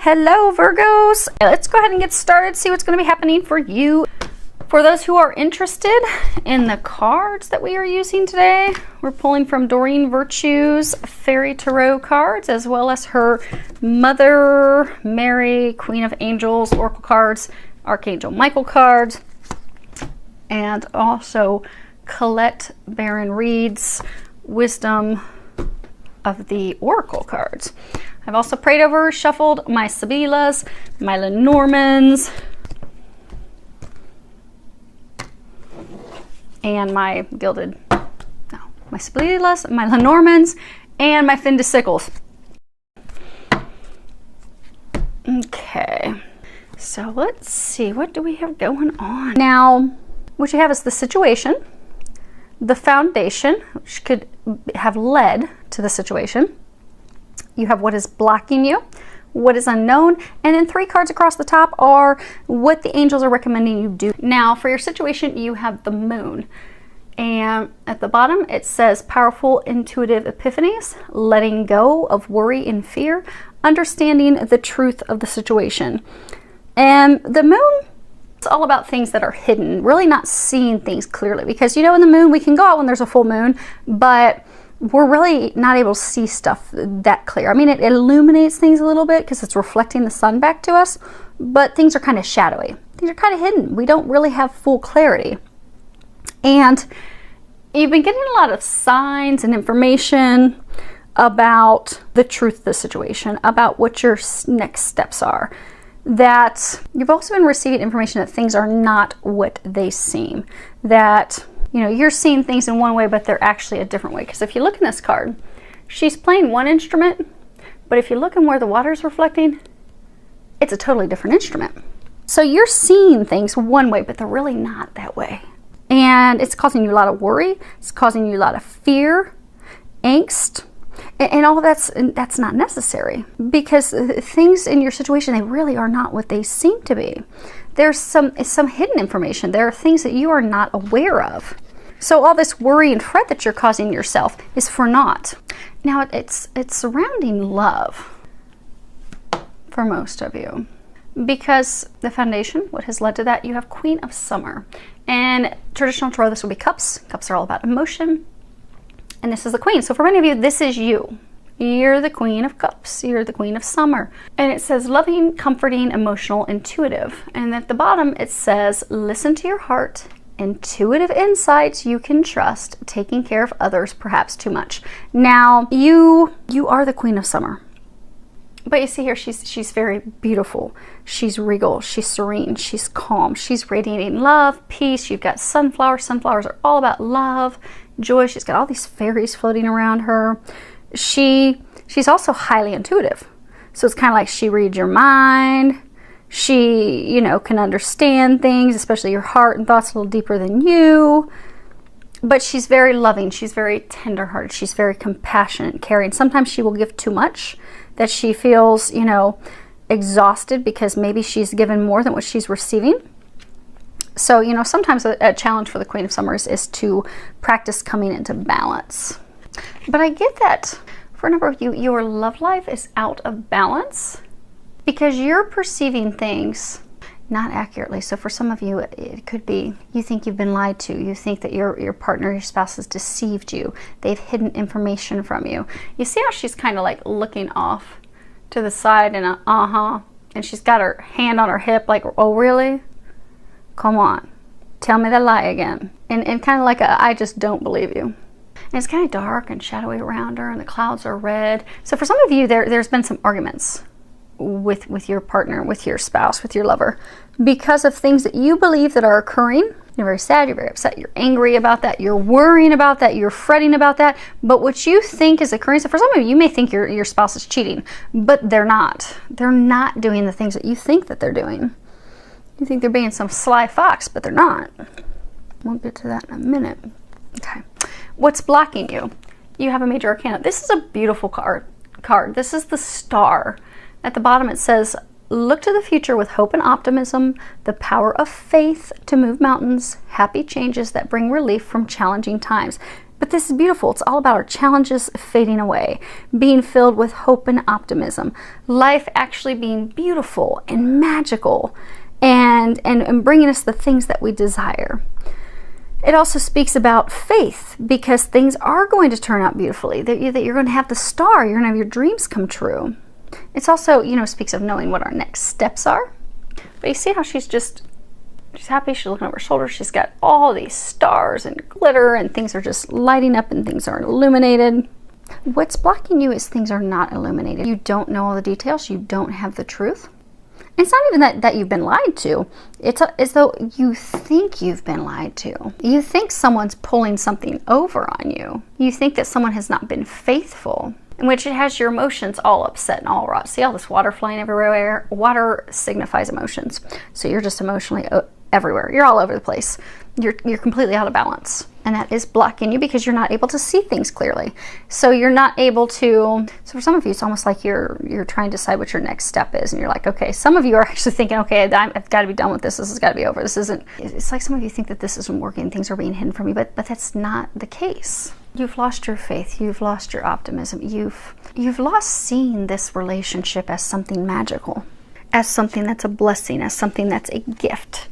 Hello Virgos! Let's go ahead and get started, see what's going to be happening for you. For those who are interested in the cards that we are using today, we're pulling from Doreen Virtue's Fairy Tarot cards, as well as her Mother Mary, Queen of Angels Oracle cards, Archangel Michael cards, and also Colette Baron Reed's Wisdom of the Oracle cards. I've also prayed over, shuffled my Sibillas, my Lenormands, and my my Sibillas, my Lenormands, and my Fin de Sickles. Okay, so let's see, what do we have going on? Now, what you have is the situation, the foundation, which could have led to the situation. You have what is blocking you, what is unknown, and then 3 cards across the top are what the angels are recommending you do. Now, for your situation, you have the moon. And at the bottom, it says powerful intuitive epiphanies, letting go of worry and fear, understanding the truth of the situation. And the moon, it's all about things that are hidden, really not seeing things clearly, because in the moon, we can go out when there's a full moon, but we're really not able to see stuff that clear. I mean, it illuminates things a little bit because it's reflecting the sun back to us, but things are kind of shadowy. Things are kind of hidden. We don't really have full clarity. And you've been getting a lot of signs and information about the truth of the situation, about what your next steps are. That you've also been receiving information that things are not what they seem. That you're seeing things in one way, but they're actually a different way. Because if you look in this card, she's playing one instrument, but if you look in where the water is reflecting, it's a totally different instrument. So you're seeing things one way, but they're really not that way. And it's causing you a lot of worry. It's causing you a lot of fear, angst, and all of that's not necessary. Because things in your situation, they really are not what they seem to be. There's some hidden information. There are things that you are not aware of. So all this worry and fret that you're causing yourself is for naught. Now it's surrounding love for most of you. Because the foundation, what has led to that, you have Queen of Summer. And traditional tarot, this would be cups. Cups are all about emotion. And this is the Queen. So for many of you, this is you. You're the Queen of Cups. You're the Queen of Summer. And it says loving, comforting, emotional, intuitive. And at the bottom, it says listen to your heart, intuitive insights you can trust, taking care of others perhaps too much. Now, you are the Queen of Summer. But you see here, she's very beautiful. She's regal. She's serene. She's calm. She's radiating love, peace. You've got sunflowers. Sunflowers are all about love, joy. She's got all these fairies floating around her. She's also highly intuitive. So it's kind of like she reads your mind. She, can understand things, especially your heart and thoughts a little deeper than you. But she's very loving. She's very tenderhearted. She's very compassionate, caring. Sometimes she will give too much, that she feels, exhausted because maybe she's given more than what she's receiving. So, sometimes a challenge for the Queen of Summer is to practice coming into balance. But I get that for a number of you, your love life is out of balance because you're perceiving things not accurately. So for some of you, it could be you think you've been lied to. You think that your partner, your spouse has deceived you. They've hidden information from you. You see how she's kind of like looking off to the side and and she's got her hand on her hip like, oh really? Come on, tell me the lie again. And kind of like I just don't believe you. And it's kind of dark and shadowy around her and the clouds are red. So for some of you, there's been some arguments with your partner, with your spouse, with your lover, because of things that you believe that are occurring. You're very sad, you're very upset, you're angry about that, you're worrying about that, you're fretting about that. But what you think is occurring, so for some of you, you may think your spouse is cheating, but they're not. They're not doing the things that you think that they're doing. You think they're being some sly fox, but they're not. We'll get to that in a minute. Okay. What's blocking you? You have a major arcana. This is a beautiful card. This is the Star. At the bottom it says, look to the future with hope and optimism, the power of faith to move mountains, happy changes that bring relief from challenging times. But this is beautiful. It's all about our challenges fading away, being filled with hope and optimism, life actually being beautiful and magical, and bringing us the things that we desire. It also speaks about faith, because things are going to turn out beautifully, that you're going to have the star, you're going to have your dreams come true. It's also, speaks of knowing what our next steps are. But you see how she's happy, she's looking over her shoulder, she's got all these stars and glitter, and things are just lighting up and things are illuminated. What's blocking you is things are not illuminated. You don't know all the details, you don't have the truth. It's not even that you've been lied to. It's as though you think you've been lied to. You think someone's pulling something over on you. You think that someone has not been faithful, in which it has your emotions all upset and all wrought. See all this water flying everywhere? Water signifies emotions. So you're just emotionally everywhere. You're all over the place. You're completely out of balance. And that is blocking you because you're not able to see things clearly. So you're not able to, so for some of you, it's almost like you're trying to decide what your next step is. And you're like, okay, some of you are actually thinking, okay, I've got to be done with this. This has got to be over. It's like some of you think that this isn't working. Things are being hidden from you, but that's not the case. You've lost your faith. You've lost your optimism. You've lost seeing this relationship as something magical, as something that's a blessing, as something that's a gift,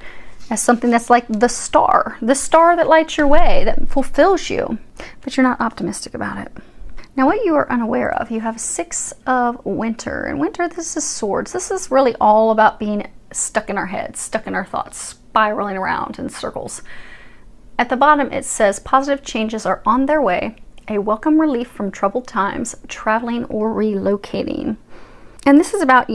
as something that's like the star that lights your way, that fulfills you, but you're not optimistic about it. Now, what you are unaware of, you have 6 of winter, and winter, this is swords. This is really all about being stuck in our heads, stuck in our thoughts, spiraling around in circles. At the bottom, it says, positive changes are on their way, a welcome relief from troubled times, traveling or relocating. And this is about,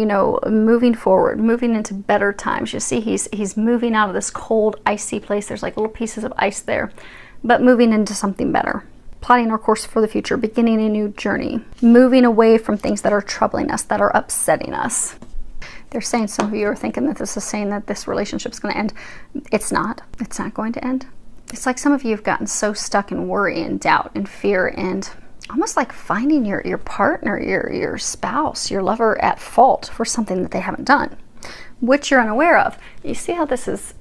moving forward, moving into better times. You see, he's moving out of this cold, icy place. There's like little pieces of ice there, but moving into something better. Plotting our course for the future, beginning a new journey, moving away from things that are troubling us, that are upsetting us. They're saying, some of you are thinking that this is saying that this relationship's going to end. It's not. It's not going to end. It's like some of you have gotten so stuck in worry and doubt and fear, and almost like finding your partner, your spouse, your lover at fault for something that they haven't done, which you're unaware of. You see how this is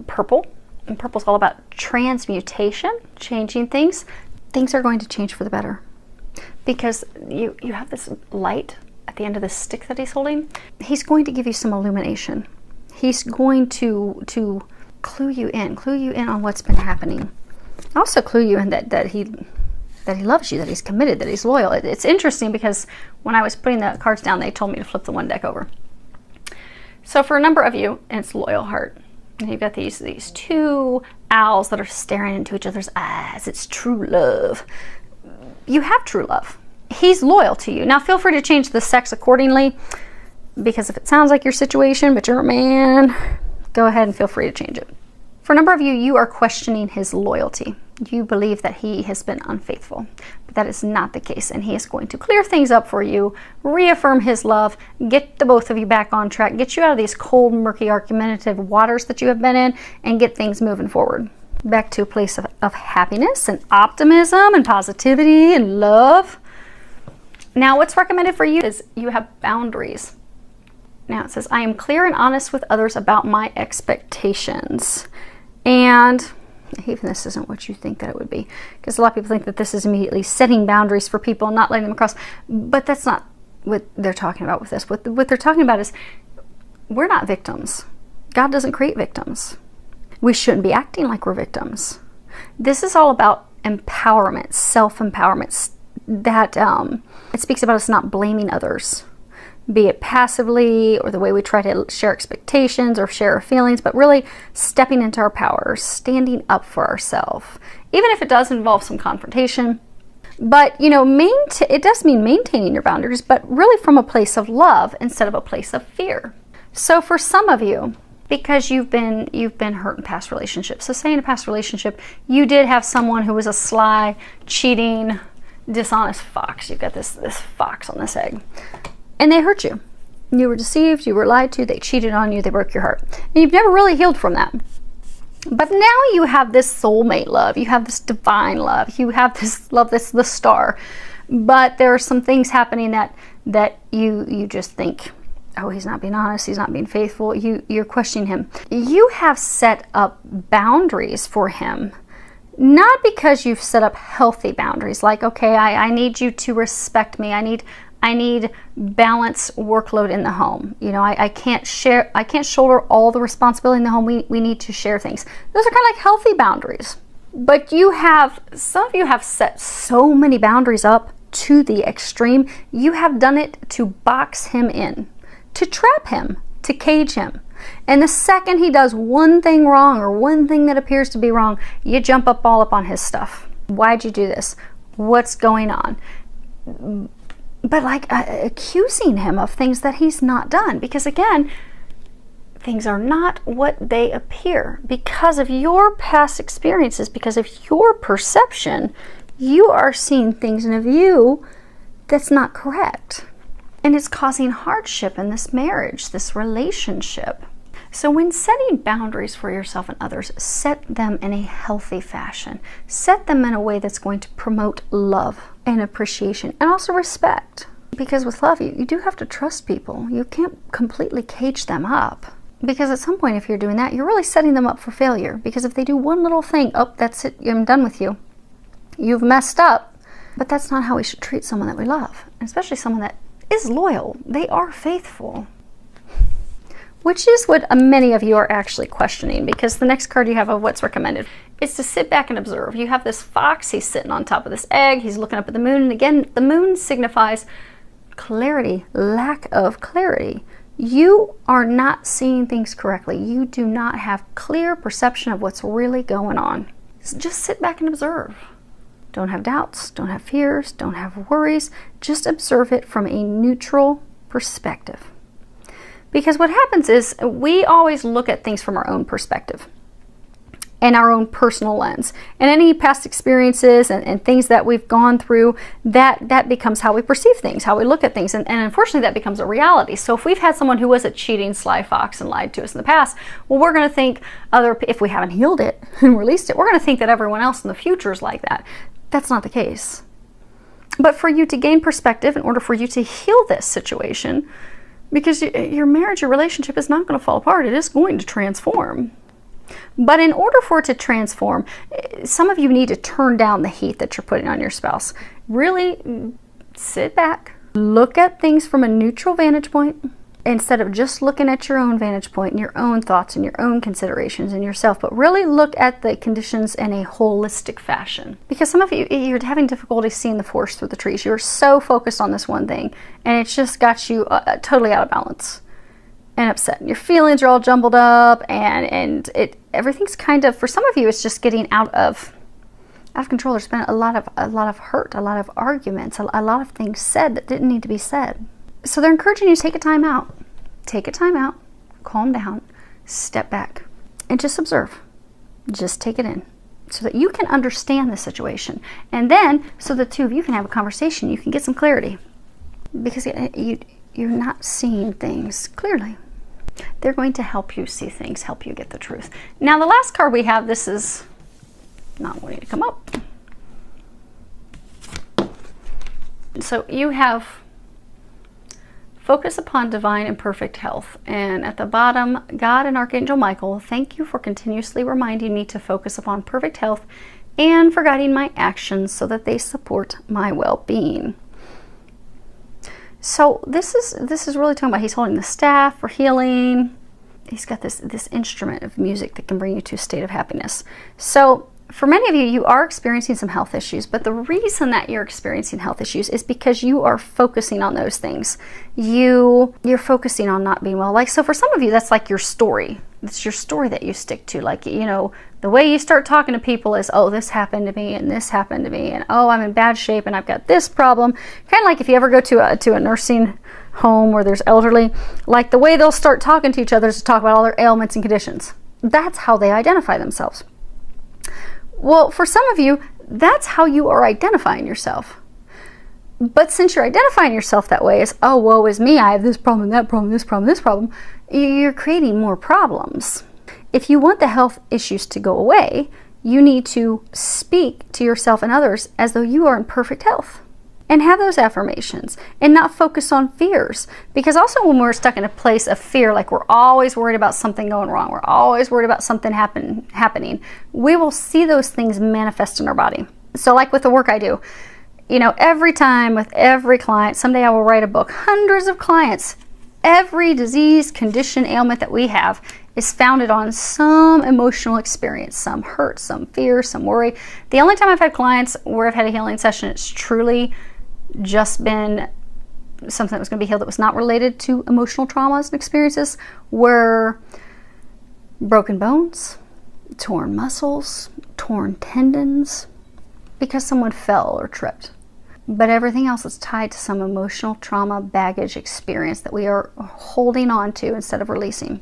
purple? And purple's all about transmutation, changing things. Things are going to change for the better, because you have this light at the end of this stick that he's holding. He's going to give you some illumination. He's going to clue you in on what's been happening. Also clue you in that he loves you, that he's committed, that he's loyal. It's interesting because when I was putting the cards down, they told me to flip the one deck over. So for a number of you, it's loyal heart. And you've got these 2 owls that are staring into each other's eyes. It's true love. You have true love. He's loyal to you. Now feel free to change the sex accordingly, because if it sounds like your situation, but you're a man, go ahead and feel free to change it. For a number of you, you are questioning his loyalty. You believe that he has been unfaithful, but that is not the case, and he is going to clear things up for you, reaffirm his love, get the both of you back on track, get you out of these cold, murky, argumentative waters that you have been in, and get things moving forward. Back to a place of happiness and optimism and positivity and love. Now, what's recommended for you is you have boundaries. Now it says, I am clear and honest with others about my expectations. And even this isn't what you think that it would be, because a lot of people think that this is immediately setting boundaries for people and not letting them across, but that's not what they're talking about with this. What they're talking about is, we're not victims. God doesn't create victims. We shouldn't be acting like we're victims. This is all about empowerment, self-empowerment, that it speaks about us not blaming others, be it passively or the way we try to share expectations or share our feelings, but really stepping into our power, standing up for ourselves, even if it does involve some confrontation. But, it does mean maintaining your boundaries, but really from a place of love instead of a place of fear. So for some of you, because you've been hurt in past relationships. So say in a past relationship, you did have someone who was a sly, cheating, dishonest fox. You've got this fox on this egg. And they hurt you. You were deceived, you were lied to, they cheated on you, they broke your heart. And you've never really healed from that. But now you have this soulmate love, you have this divine love, you have this love that's the star. But there are some things happening that you just think, oh, he's not being honest, he's not being faithful. You're questioning him. You have set up boundaries for him Not because you've set up healthy boundaries, like, okay, I need you to respect me. I need balanced workload in the home. You know, I can't shoulder all the responsibility in the home. We need to share things. Those are kind of like healthy boundaries. But some of you have set so many boundaries up to the extreme. You have done it to box him in, to trap him, to cage him. And the second he does one thing wrong or one thing that appears to be wrong, you jump all up on his stuff. Why'd you do this? What's going on? But like accusing him of things that he's not done. Because again, things are not what they appear. Because of your past experiences, because of your perception, you are seeing things in a view that's not correct. And it's causing hardship in this marriage, this relationship. So when setting boundaries for yourself and others, set them in a healthy fashion. Set them in a way that's going to promote love and appreciation and also respect. Because with love, you do have to trust people. You can't completely cage them up. Because at some point, if you're doing that, you're really setting them up for failure. Because if they do one little thing, oh, that's it, I'm done with you. You've messed up. But that's not how we should treat someone that we love. Especially someone that is loyal. They are faithful. Which is what many of you are actually questioning, because the next card you have of what's recommended is to sit back and observe. You have this fox, he's sitting on top of this egg, he's looking up at the moon, and again, the moon signifies clarity, lack of clarity. You are not seeing things correctly. You do not have clear perception of what's really going on. Just sit back and observe. Don't have doubts, don't have fears, don't have worries. Just observe it from a neutral perspective. Because what happens is we always look at things from our own perspective and our own personal lens. And any past experiences and things that we've gone through, that becomes how we perceive things, how we look at things. And unfortunately, that becomes a reality. So if we've had someone who was a cheating, sly fox and lied to us in the past, well, we're going to think if we haven't healed it and released it, we're going to think that everyone else in the future is like that. That's not the case. But for you to gain perspective, in order for you to heal this situation, because your marriage, your relationship is not going to fall apart. It is going to transform. But in order for it to transform, some of you need to turn down the heat that you're putting on your spouse. Really sit back, look at things from a neutral vantage point, instead of just looking at your own vantage point and your own thoughts and your own considerations and yourself, but really look at the conditions in a holistic fashion. Because some of you, you're having difficulty seeing the forest through the trees. You're so focused on this one thing, and it's just got you totally out of balance and upset. Your feelings are all jumbled up, and everything's kind of, for some of you, it's just getting out of control. There's been a lot of hurt, a lot of arguments, a lot of things said that didn't need to be said. So they're encouraging you to take a time out. Take a time out, calm down, step back, and just observe. Just take it in so that you can understand the situation. And then, so the two of you can have a conversation, you can get some clarity. Because you're not seeing things clearly. They're going to help you see things, help you get the truth. Now, the last card we have, this is not wanting to come up. So you have focus upon divine and perfect health. And at the bottom, God and Archangel Michael, thank you for continuously reminding me to focus upon perfect health and for guiding my actions so that they support my well-being. So this is really talking about, he's holding the staff for healing. He's got this instrument of music that can bring you to a state of happiness. So for many of you, you are experiencing some health issues, but the reason that you're experiencing health issues is because you are focusing on those things. You're focusing on not being well. Like, so for some of you, that's like your story. It's your story that you stick to. Like, you know, the way you start talking to people is, oh, this happened to me, and this happened to me, and oh, I'm in bad shape, and I've got this problem. Kind of like if you ever go to a nursing home where there's elderly, like the way they'll start talking to each other is to talk about all their ailments and conditions. That's how they identify themselves. Well, for some of you, that's how you are identifying yourself. But since you're identifying yourself that way as, oh, woe is me, I have this problem, that problem, this problem, this problem, you're creating more problems. If you want the health issues to go away, you need to speak to yourself and others as though you are in perfect health. and have those affirmations and not focus on fears. Because also when we're stuck in a place of fear, like we're always worried about something going wrong, we're always worried about something happening, we will see those things manifest in our body. So like with the work I do, you know, every time with every client, someday I will write a book, hundreds of clients, every disease, condition, ailment that we have is founded on some emotional experience, some hurt, some fear, some worry. The only time I've had clients where I've had a healing session, it's truly just been something that was going to be healed that was not related to emotional traumas and experiences, were broken bones, torn muscles, torn tendons, because someone fell or tripped. But everything else is tied to some emotional trauma, baggage, experience that we are holding on to instead of releasing.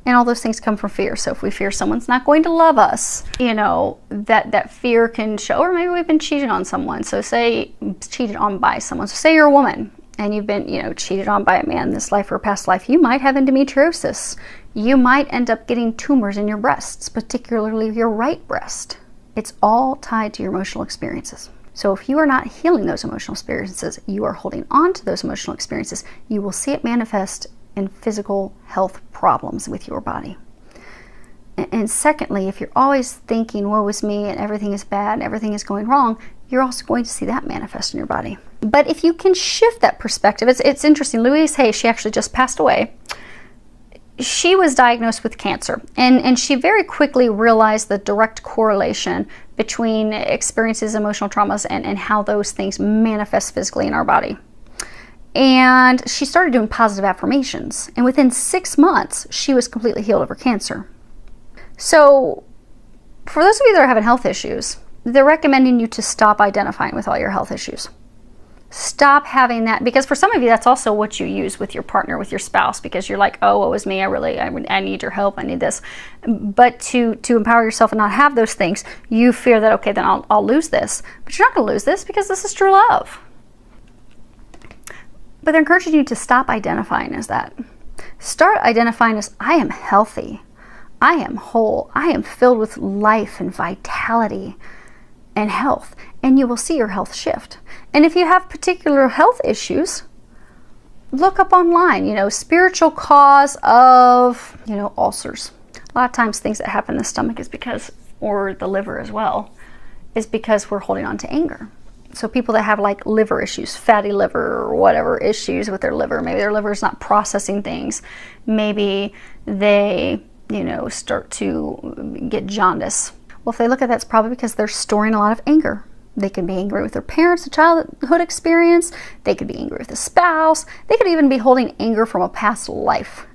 And all those things come from fear. So if we fear someone's not going to love us, you know, that fear can show, or maybe we've been cheated on someone. So say cheated on by someone. So say you're a woman and you've been, you know, cheated on by a man in this life or past life. You might have endometriosis. You might end up getting tumors in your breasts, particularly your right breast. It's all tied to your emotional experiences. So if you are not healing those emotional experiences, you are holding on to those emotional experiences, you will see it manifest in physical health problems with your body. And secondly, if you're always thinking, woe is me, and everything is bad, and everything is going wrong, you're also going to see that manifest in your body. But if you can shift that perspective, it's interesting. Louise Hay, she actually just passed away. She was diagnosed with cancer, and she very quickly realized the direct correlation between experiences, emotional traumas, and how those things manifest physically in our body. And she started doing positive affirmations, and within 6 months, she was completely healed of her cancer. So for those of you that are having health issues, they're recommending you to stop identifying with all your health issues. Stop having that, because for some of you, that's also what you use with your partner, with your spouse, because you're like, oh, woe is me, I need your help, I need this. But to empower yourself and not have those things, you fear that, okay, then I'll lose this. But you're not going to lose this, because this is true love. But they're encouraging you to stop identifying as that. Start identifying as, I am healthy, I am whole, I am filled with life and vitality and health, and you will see your health shift. And if you have particular health issues, look up online, you know, spiritual cause of, you know, ulcers. A lot of times things that happen in the stomach is because, or the liver as well, is because we're holding on to anger. So people that have like liver issues, fatty liver or whatever issues with their liver, maybe their liver is not processing things, maybe they, you know, start to get jaundice. Well, if they look at that, it's probably because they're storing a lot of anger. They can be angry with their parents, a childhood experience. They could be angry with a spouse. They could even be holding anger from a past life.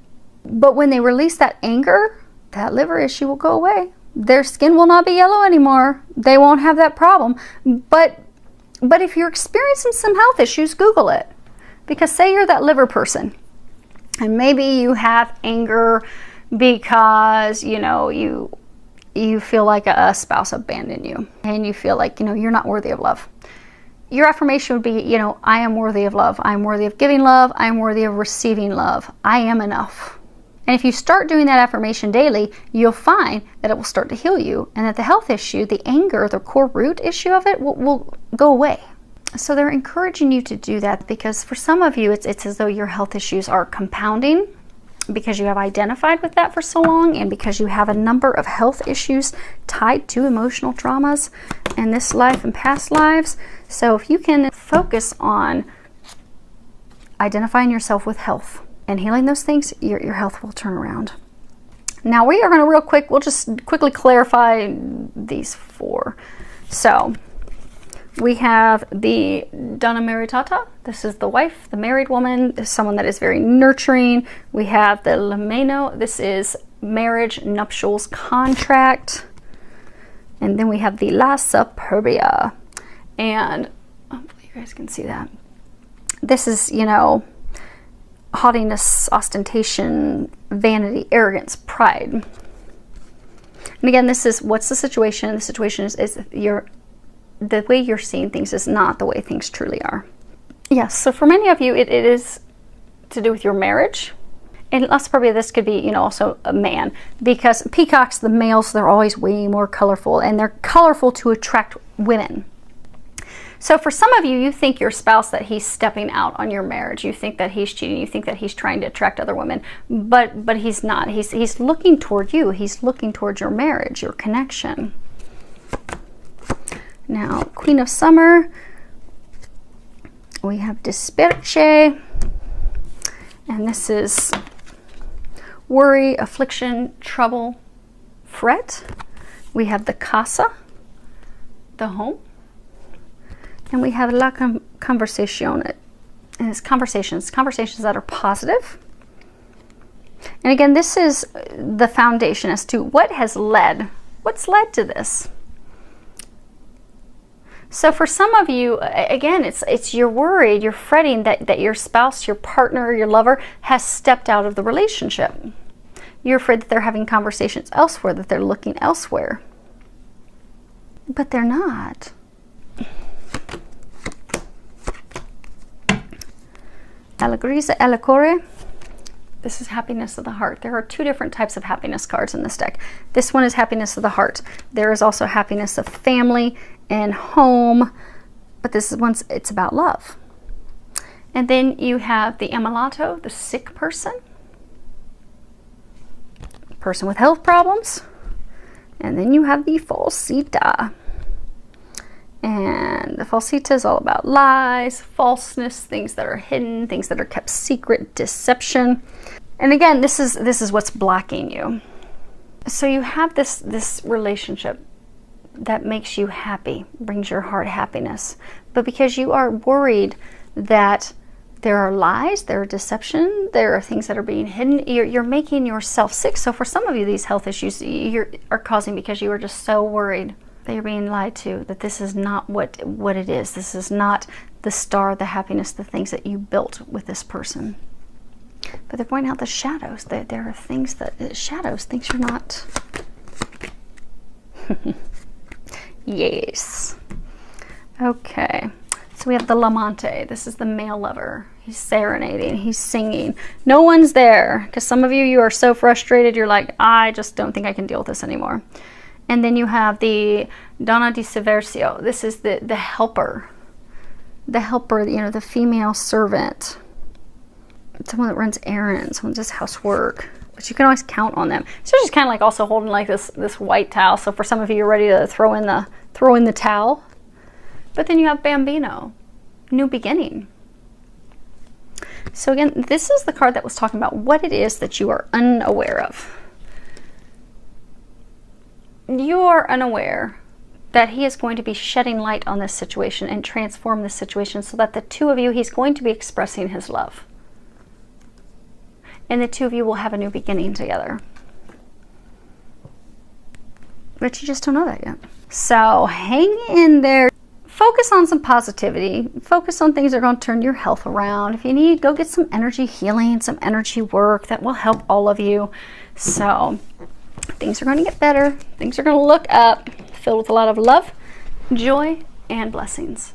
But when they release that anger, that liver issue will go away. Their skin will not be yellow anymore. They won't have that problem. But if you're experiencing some health issues, Google it. Because say you're that liver person, and maybe you have anger because, you know, you feel like a spouse abandoned you, and you feel like, you know, you're not worthy of love. Your affirmation would be, you know, I am worthy of love. I am worthy of giving love. I am worthy of receiving love. I am enough. And if you start doing that affirmation daily, you'll find that it will start to heal you, and that the health issue, the anger, the core root issue of it will go away. So they're encouraging you to do that, because for some of you, it's as though your health issues are compounding because you have identified with that for so long, and because you have a number of health issues tied to emotional traumas in this life and past lives. So if you can focus on identifying yourself with health and healing those things, your health will turn around. Now we are going to we'll just quickly clarify these 4. So we have the Donna Maritata. This is the wife, the married woman. This is someone that is very nurturing. We have the Lameno. This is marriage, nuptials, contract. And then we have the La Superbia. And hopefully you guys can see that. This is, you know, haughtiness, ostentation, vanity, arrogance, pride. And again, this is, what's the situation? The situation is the way you're seeing things is not the way things truly are. Yes, so for many of you, it is to do with your marriage. And less probably this could be, you know, also a man. Because peacocks, the males, they're always way more colorful. And they're colorful to attract women. So for some of you, you think your spouse that he's stepping out on your marriage. You think that he's cheating. You think that he's trying to attract other women, but he's not. He's looking toward you. He's looking towards your marriage, your connection. Now, Queen of Summer, we have Disperche, and this is worry, affliction, trouble, fret. We have the Casa, the home. And we have la conversazione, and it's conversations that are positive. And again, this is the foundation as to what's led to this. So for some of you, again, it's you're worried, you're fretting that your spouse, your partner, your lover has stepped out of the relationship. You're afraid that they're having conversations elsewhere, that they're looking elsewhere. But they're not. Allegrisa Allecore. This is happiness of the heart. There are two different types of happiness cards in this deck. This one is happiness of the heart. There is also happiness of family and home, but this is once it's about love. And then you have the ammalato, the sick person with health problems. And then you have the falsita. And the falsita is all about lies, falseness, things that are hidden, things that are kept secret, deception. And again, this is what's blocking you. So you have this relationship that makes you happy, brings your heart happiness. But because you are worried that there are lies, there are deception, there are things that are being hidden, you're making yourself sick. So for some of you, these health issues are causing because you are just so worried that you're being lied to, that this is not what it is. This is not the star, the happiness, the things that you built with this person. But they're pointing out the shadows. There are things shadows, things you're not. Yes. Okay. So we have the Lamante. This is the male lover. He's serenading. He's singing. No one's there. Because some of you are so frustrated. You're like, I just don't think I can deal with this anymore. And then you have the Donna di Seversio. This is the helper. The helper, the female servant. Someone that runs errands, someone that does housework. But you can always count on them. So just kind of like also holding like this white towel. So for some of you, you're ready to throw in the towel. But then you have Bambino, new beginning. So again, this is the card that was talking about what it is that you are unaware of. You are unaware that he is going to be shedding light on this situation and transform this situation so that the two of you, he's going to be expressing his love. And the two of you will have a new beginning together. But you just don't know that yet. So hang in there. Focus on some positivity. Focus on things that are going to turn your health around. If you need, go get some energy healing, some energy work that will help all of you. So things are going to get better. Things are going to look up, filled with a lot of love, joy, and blessings.